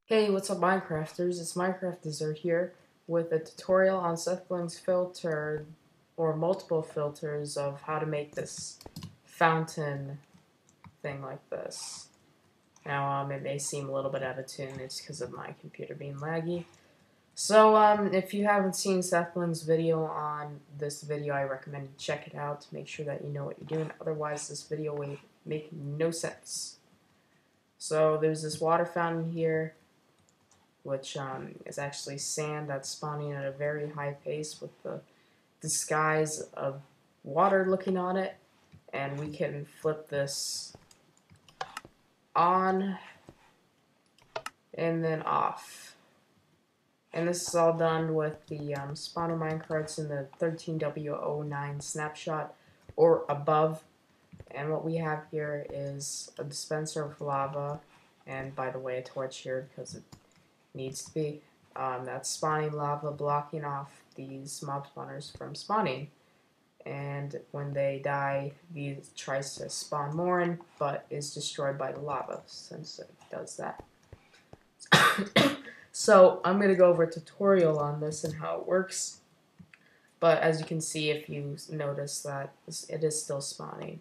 Hey, what's up Minecrafters? It's Minecrafters here with a tutorial on Sethbling's filter or multiple filters of how to make this fountain thing like this. Now, it may seem a little bit out of tune. It's because of my computer being laggy. So, if you haven't seen Sethbling's video on this video, I recommend you check it out to make sure that you know what you're doing. Otherwise, this video will make no sense. So, there's this water fountain here, which is actually sand that's spawning at a very high pace with the disguise of water looking on it. And we can flip this on and then off. And this is all done with the Spawner-Minecarts in the 13W09 Snapshot or above. And what we have here is a dispenser of lava, and by the way, a torch here because it needs to be. That's spawning lava, blocking off these mob spawners from spawning. And when they die, these tries to spawn more in, but is destroyed by the lava since it does that. So I'm gonna go over a tutorial on this and how it works. But as you can see, if you notice that it is still spawning.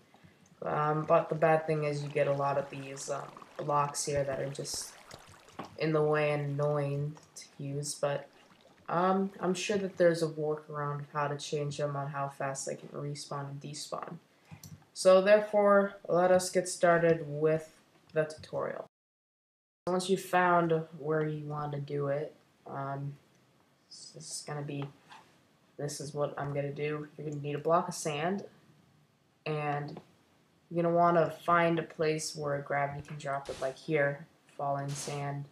But the bad thing is you get a lot of these blocks here that are just in the way and annoying to use, but I'm sure that there's a workaround of how to change them on how fast they can respawn and despawn. So therefore, let us get started with the tutorial. Once you've found where you want to do it, this is what I'm going to do. You're going to need a block of sand, and you're going to want to find a place where gravity can drop it, like here, fallen sand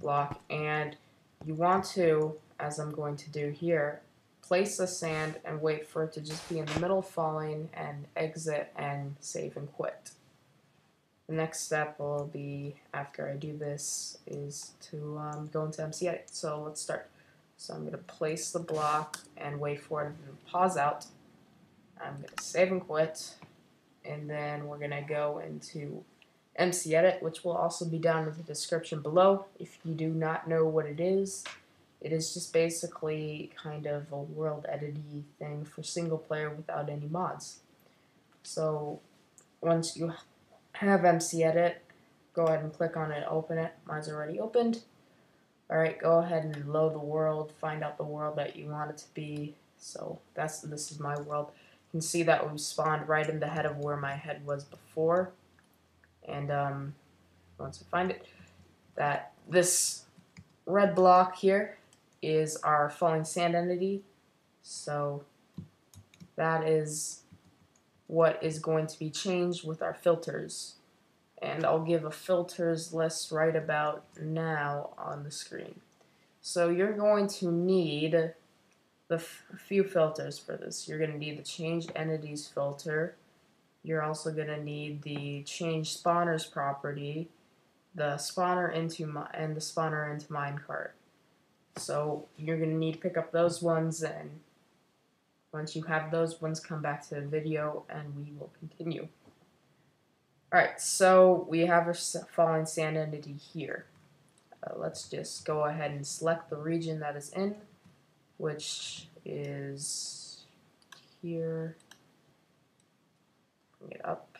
block, and you want to, as I'm going to do here, place the sand and wait for it to just be in the middle falling and exit and save and quit. The next step will be, after I do this, is to go into MC Edit. So let's start. So I'm going to place the block and wait for it to pause out. I'm going to save and quit, and then we're going to go into MC Edit, which will also be down in the description below. If you do not know what it is just basically kind of a world editing thing for single player without any mods. So once you have MC Edit, go ahead and click on it, open it. Mine's already opened. Alright, go ahead and load the world, find out the world that you want it to be. So this is my world. You can see that we spawned right in the head of where my head was before. And once I find it, that this red block here is our falling sand entity. So that is what is going to be changed with our filters. And I'll give a filters list right about now on the screen. So you're going to need the few filters for this. You're going to need the changed entities filter. You're also going to need the change spawners property, the spawner into and the spawner into minecart. So you're going to need to pick up those ones, and once you have those ones, come back to the video and we will continue. Alright, so we have our falling sand entity here. Let's just go ahead and select the region that is in, which is here. Bring it up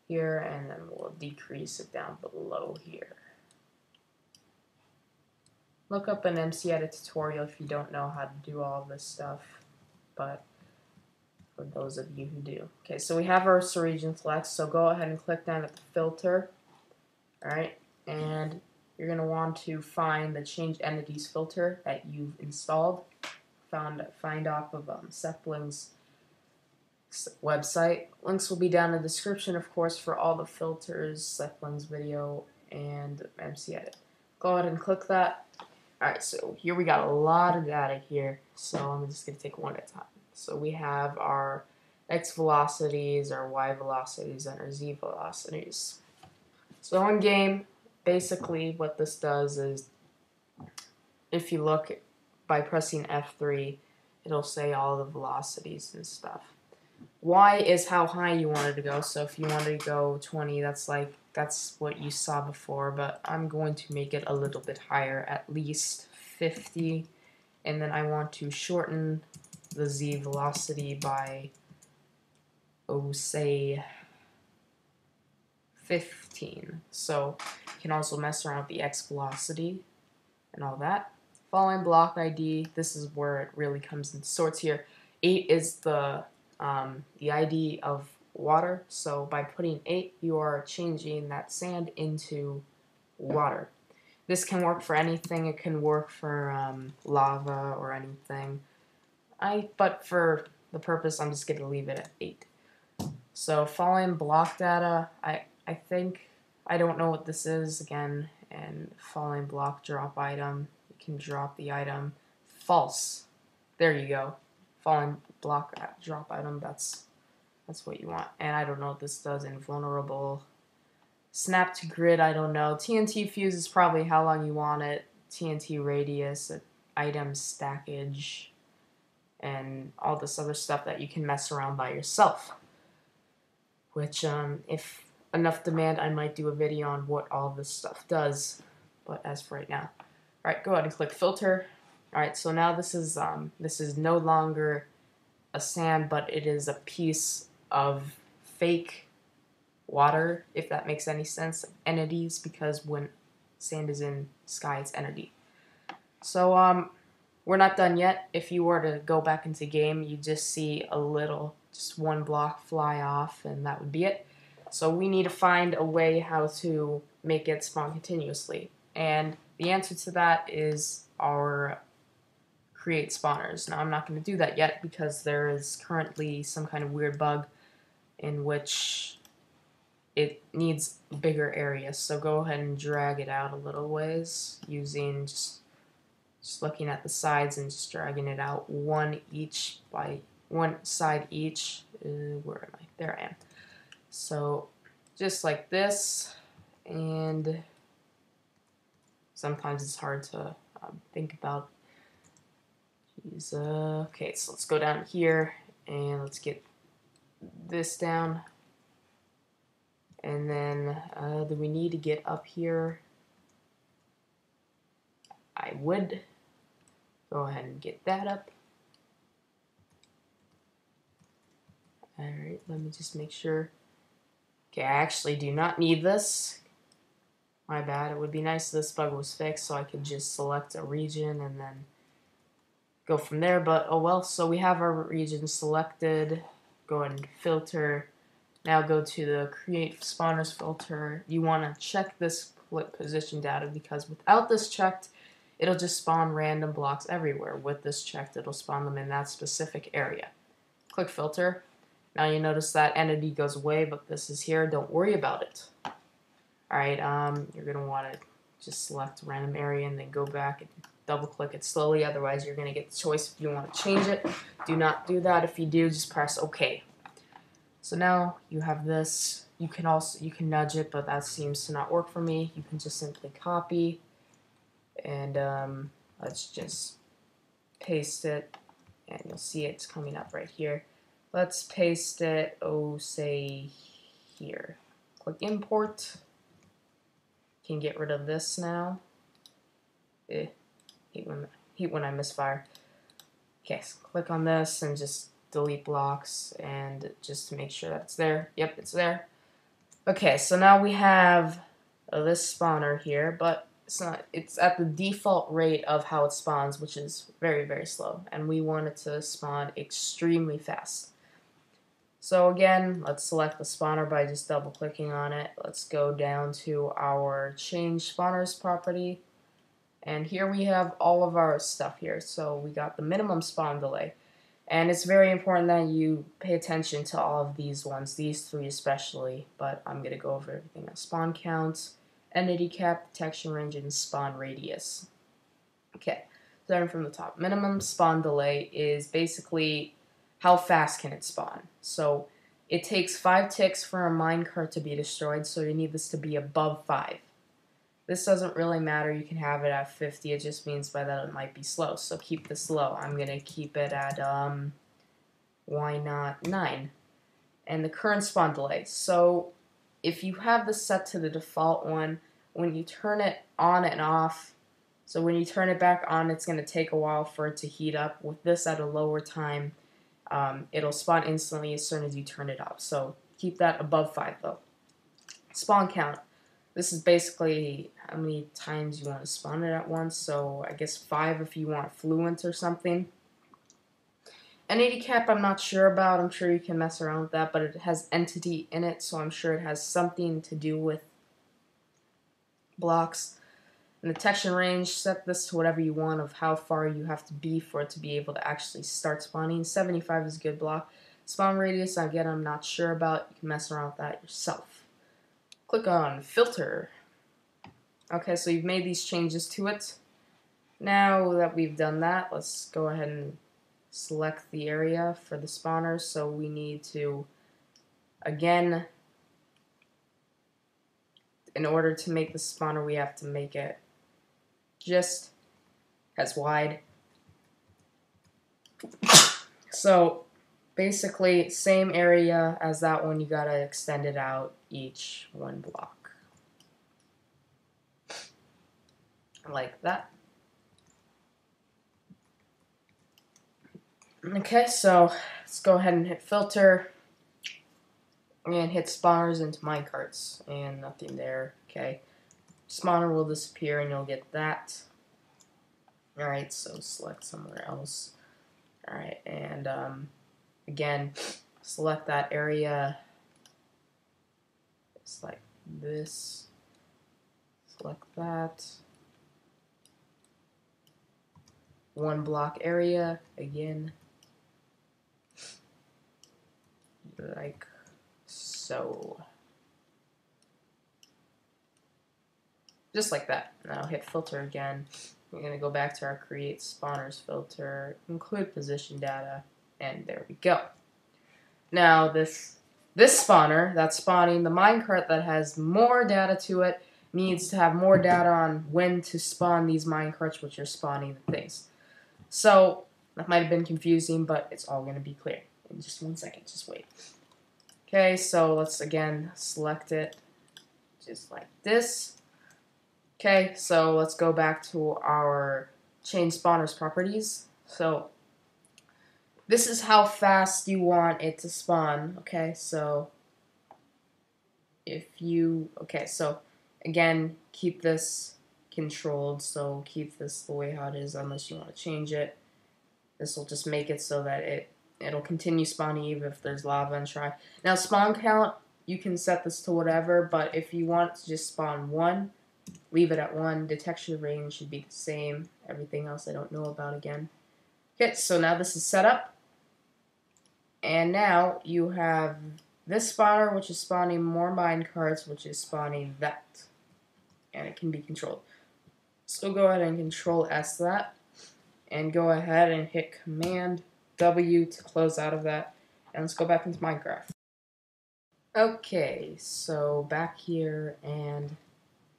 here, and then we'll decrease it down below here. Look up an MC Edit tutorial if you don't know how to do all this stuff, but for those of you who do. Okay, so we have our region select, so go ahead and click down at the filter. Alright, and you're going to want to find the change entities filter that you've installed. Find off of Sethbling's website. Links will be down in the description, of course, for all the filters, Sethbling's video, and MC Edit. Go ahead and click that. Alright, so here we got a lot of data here, so I'm just going to take one at a time. So we have our X velocities, our Y velocities, and our Z velocities. So in game, basically what this does is, if you look by pressing F3, it'll say all the velocities and stuff. Y is how high you want it to go, so if you want to go 20, that's like that's what you saw before, but I'm going to make it a little bit higher, at least 50, and then I want to shorten the Z velocity by, oh, say 15. So you can also mess around with the X velocity and all that. Following block ID, this is where it really comes in sorts here. 8 is the ID of water, so by putting 8, you are changing that sand into water. This can work for anything. It can work for lava or anything. But for the purpose, I'm just going to leave it at 8. So following block data, I think, I don't know what this is again, and following block drop item, you can drop the item. False. There you go. Following block drop item, that's what you want. And I don't know what this does. Invulnerable. Snap to grid, I don't know. TNT fuse is probably how long you want it. TNT radius, item stackage, and all this other stuff that you can mess around by yourself. Which, if enough demand, I might do a video on what all this stuff does. But as for right now. Alright, go ahead and click filter. Alright, so now this is no longer a sand, but it is a piece of fake water, if that makes any sense, entities, because when sand is in sky, it's entity. So, we're not done yet. If you were to go back into game, you just see just one block fly off, and that would be it. So we need to find a way how to make it spawn continuously. And the answer to that is our create spawners. Now I'm not going to do that yet because there is currently some kind of weird bug in which it needs bigger areas. So go ahead and drag it out a little ways using just looking at the sides and just dragging it out one side each. Where am I? There I am. So just like this, and sometimes it's hard to think about. Okay, so let's go down here and let's get this down. And then do we need to get up here? I would go ahead and get that up. Alright, let me just make sure. Okay, I actually do not need this. My bad. It would be nice if this bug was fixed so I could just select a region and then go from there, but oh well. So we have our region selected. Go ahead and filter. Now go to the create spawners filter. You want to check this position data because without this checked, it'll just spawn random blocks everywhere. With this checked, it'll spawn them in that specific area. Click filter. Now you notice that entity goes away, but this is here. Don't worry about it. Alright, you're going to want to just select a random area and then go back and double click it slowly. Otherwise, you're going to get the choice if you want to change it. Do not do that. If you do, just press OK. So now you have this. You can nudge it, but that seems to not work for me. You can just simply copy and let's just paste it, and you'll see it's coming up right here. Let's paste it, say here. Click import. Can get rid of this now. Hate when I misfire. Okay, so click on this and just delete blocks, and just to make sure that it's there. Yep, it's there. Okay, so now we have this spawner here, but it's at the default rate of how it spawns, which is very, very slow, and we want it to spawn extremely fast. So again, let's select the spawner by just double clicking on it. Let's go down to our change spawners property, and here we have all of our stuff here. So we got the minimum spawn delay, and it's very important that you pay attention to all of these ones, these three especially, but I'm going to go over everything else. Spawn count, entity cap, detection range, and spawn radius. Okay, starting from the top. Minimum spawn delay is basically how fast can it spawn. So it takes 5 ticks for a minecart to be destroyed, so you need this to be above 5. This doesn't really matter. You can have it at 50. It just means by that it might be slow. So keep this low. I'm going to keep it at, why not 9? And the current spawn delay. So if you have this set to the default one, when you turn it on and off, so when you turn it back on, it's going to take a while for it to heat up. With this at a lower time, it'll spawn instantly as soon as you turn it off. So keep that above 5 though. Spawn count. This is basically how many times you want to spawn it at once. So I guess 5 if you want fluent or something. Entity cap I'm not sure about. I'm sure you can mess around with that, but it has entity in it, so I'm sure it has something to do with blocks. And the detection range, set this to whatever you want of how far you have to be for it to be able to actually start spawning. 75 is a good block. Spawn radius, again, I'm not sure about. You can mess around with that yourself. Click on filter. Okay, so you've made these changes to it. Now that we've done that, let's go ahead and select the area for the spawners. So we need to, again, in order to make the spawner, we have to make it just as wide. So basically, same area as that one, you gotta extend it out each 1 block. Like that. Okay, so let's go ahead and hit filter and hit spawners into minecarts, and nothing there. Okay, spawner will disappear and you'll get that. Alright, so select somewhere else. Alright, and again, select that area. It's like this. Select that. 1 block area again. Like so. Just like that. Now hit filter again. We're going to go back to our create spawners filter, include position data, and there we go. Now this spawner that's spawning the minecart that has more data to it needs to have more data on when to spawn these minecarts, which are spawning the things. So that might have been confusing, but it's all going to be clear in just 1 second. Just wait. Okay, so let's again select it just like this. Okay, so let's go back to our change spawners properties. So this is how fast you want it to spawn. Okay, so if you, okay, so again, keep this controlled, so keep this the way how it is unless you want to change it. This will just make it so that it'll continue spawning even if there's lava and try. Now spawn count, you can set this to whatever, but if you want to just spawn 1, leave it at 1. Detection range should be the same. Everything else I don't know about again. Okay, so now this is set up. And now you have this spawner, which is spawning more minecarts, which is spawning that. And it can be controlled. So go ahead and Control S that. And go ahead and hit Command W to close out of that. And let's go back into Minecraft. Okay, so back here, and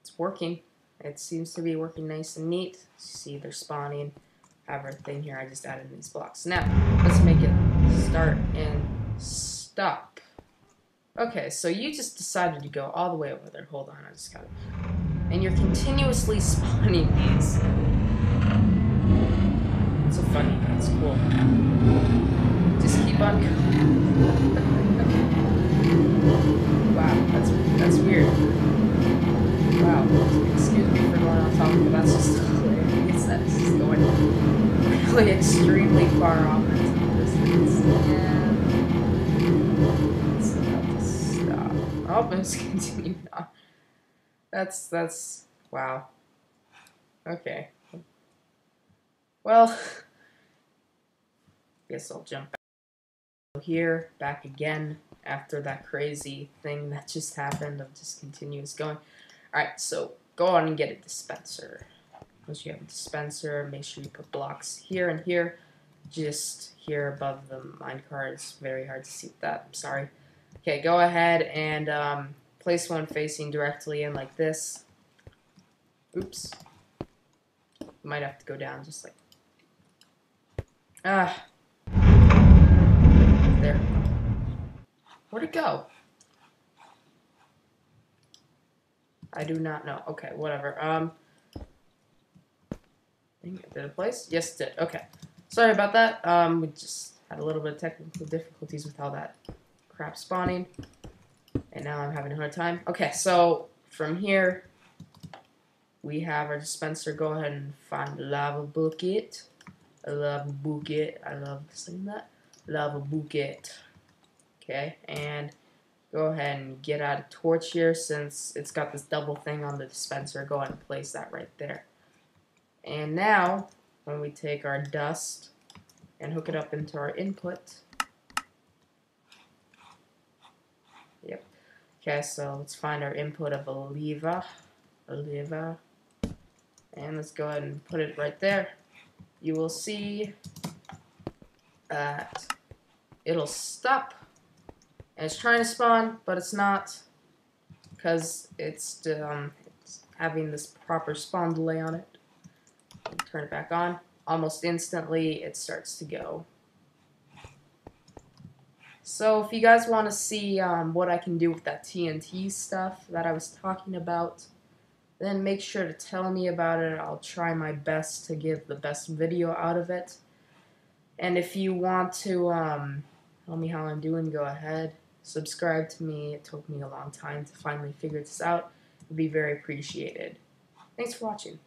it's working. It seems to be working nice and neat. See, they're spawning. Have everything here. I just added these blocks. Now, let's make it start and stop. Okay, so you just decided to go all the way over there. Hold on, I just got it. And you're continuously spawning these. It's so funny. That's cool. Just keep on going. Wow, that's weird. Wow, excuse me for going on top, but that's just hilarious. That is just going really extremely far off into the distance. And it's about to stop. Oh, let's continue now. That's wow. Okay. Well, guess I'll jump back here, back again after that crazy thing that just happened of just continuous going. Alright, so go on and get a dispenser. Once you have a dispenser, make sure you put blocks here and here. Just here above the minecart. It's very hard to see with that. I'm sorry. Okay, go ahead and place one facing directly in like this. Oops. You might have to go down just like... There. Where'd it go? I do not know. Okay, whatever. Did it place? Yes, it did. Okay. Sorry about that. We just had a little bit of technical difficulties with all that crap spawning. And now I'm having a hard time. Okay, so from here, we have our dispenser. Go ahead and find the lava bucket. A lava bucket. I love saying that. Lava bucket. Okay, and go ahead and get out a torch here since it's got this double thing on the dispenser. Go ahead and place that right there. And now, when we take our dust and hook it up into our input. Yep. Okay, so let's find our input of Oliva. And let's go ahead and put it right there. You will see that it'll stop. And it's trying to spawn, but it's not. Because it's having this proper spawn delay on it. Turn it back on. Almost instantly, it starts to go. So if you guys want to see what I can do with that TNT stuff that I was talking about, then make sure to tell me about it. I'll try my best to give the best video out of it. And if you want to tell me how I'm doing, go ahead. Subscribe to me. It took me a long time to finally figure this out. It would be very appreciated. Thanks for watching.